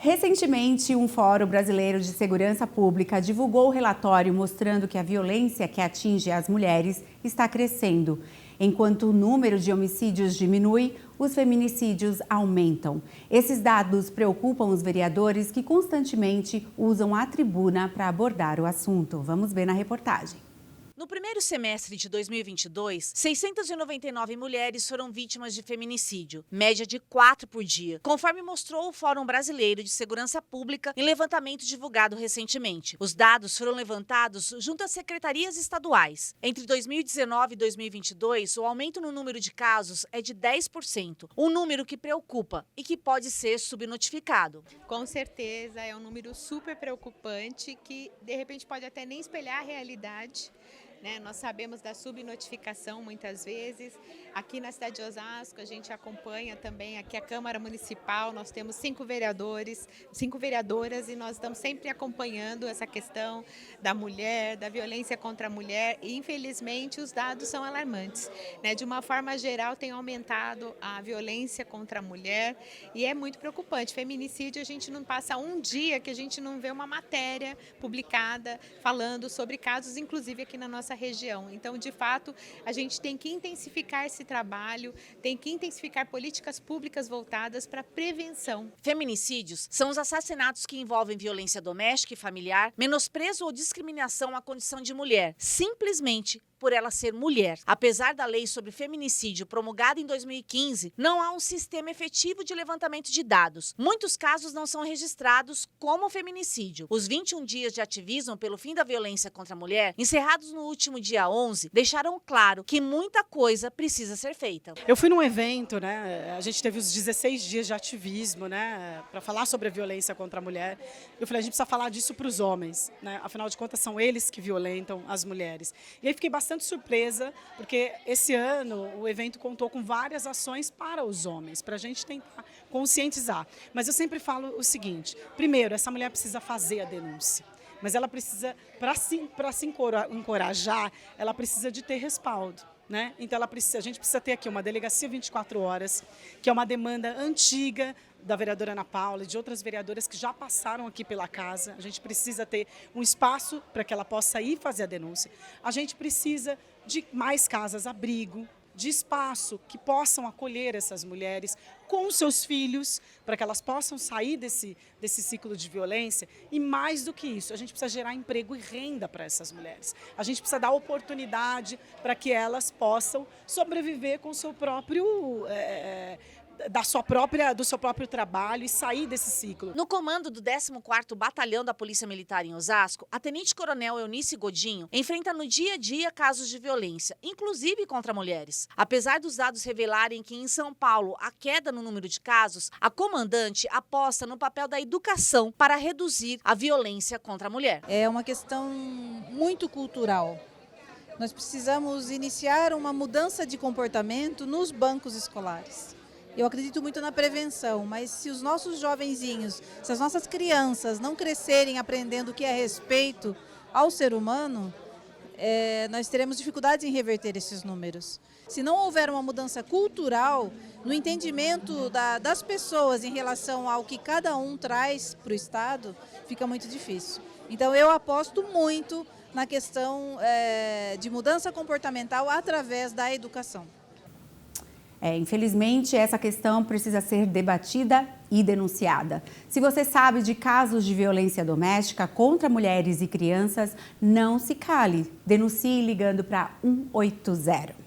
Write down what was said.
Recentemente, um Fórum Brasileiro de Segurança Pública divulgou o relatório mostrando que a violência que atinge as mulheres está crescendo. Enquanto o número de homicídios diminui, os feminicídios aumentam. Esses dados preocupam os vereadores que constantemente usam a tribuna para abordar o assunto. Vamos ver na reportagem. No primeiro semestre de 2022, 699 mulheres foram vítimas de feminicídio, média de 4 por dia, conforme mostrou o Fórum Brasileiro de Segurança Pública em levantamento divulgado recentemente. Os dados foram levantados junto às secretarias estaduais. Entre 2019 e 2022, o aumento no número de casos é de 10%, um número que preocupa e que pode ser subnotificado. Com certeza é um número super preocupante que, de repente, pode até nem espelhar a realidade. Nós sabemos da subnotificação muitas vezes. Aqui na cidade de Osasco a gente acompanha também aqui a Câmara Municipal, nós temos 5 vereadores, 5 vereadoras e nós estamos sempre acompanhando essa questão da mulher, da violência contra a mulher e infelizmente os dados são alarmantes. De uma forma geral tem aumentado a violência contra a mulher e é muito preocupante. Feminicídio a gente não passa um dia que a gente não vê uma matéria publicada falando sobre casos, inclusive aqui na nossa região. Então, de fato, a gente tem que intensificar esse trabalho, tem que intensificar políticas públicas voltadas para a prevenção. Feminicídios são os assassinatos que envolvem violência doméstica e familiar, menosprezo ou discriminação à condição de mulher, simplesmente por ela ser mulher. Apesar da lei sobre feminicídio promulgada em 2015, não há um sistema efetivo de levantamento de dados. Muitos casos não são registrados como feminicídio. Os 21 dias de ativismo pelo fim da violência contra a mulher, encerrados no último dia 11, deixaram claro que muita coisa precisa ser feita. Eu fui num evento, a gente teve os 16 dias de ativismo, para falar sobre a violência contra a mulher. Eu falei, a gente precisa falar disso para os homens, afinal de contas são eles que violentam as mulheres. E aí fiquei bastante surpresa, porque esse ano o evento contou com várias ações para os homens, para a gente tentar conscientizar. Mas eu sempre falo o seguinte, primeiro, essa mulher precisa fazer a denúncia, mas ela precisa, para se encorajar, ela precisa de ter respaldo. Então a gente precisa ter aqui uma delegacia 24 horas, que é uma demanda antiga da vereadora Ana Paula e de outras vereadoras que já passaram aqui pela casa. A gente precisa ter um espaço para que ela possa ir fazer a denúncia. A gente precisa de mais casas-abrigo, de espaço que possam acolher essas mulheres com seus filhos, para que elas possam sair desse ciclo de violência. E mais do que isso, a gente precisa gerar emprego e renda para essas mulheres. A gente precisa dar oportunidade para que elas possam sobreviver com o seu próprio... do seu próprio trabalho e sair desse ciclo. No comando do 14º Batalhão da Polícia Militar em Osasco, a tenente-coronel Eunice Godinho enfrenta no dia a dia casos de violência, inclusive contra mulheres. Apesar dos dados revelarem que em São Paulo há queda no número de casos, a comandante aposta no papel da educação para reduzir a violência contra a mulher. É uma questão muito cultural. Nós precisamos iniciar uma mudança de comportamento nos bancos escolares. Eu acredito muito na prevenção, mas se os nossos jovenzinhos, se as nossas crianças não crescerem aprendendo o que é respeito ao ser humano, nós teremos dificuldades em reverter esses números. Se não houver uma mudança cultural, no entendimento das pessoas em relação ao que cada um traz para o Estado, fica muito difícil. Então eu aposto muito na questão de mudança comportamental através da educação. Infelizmente, essa questão precisa ser debatida e denunciada. Se você sabe de casos de violência doméstica contra mulheres e crianças, não se cale. Denuncie ligando para 180.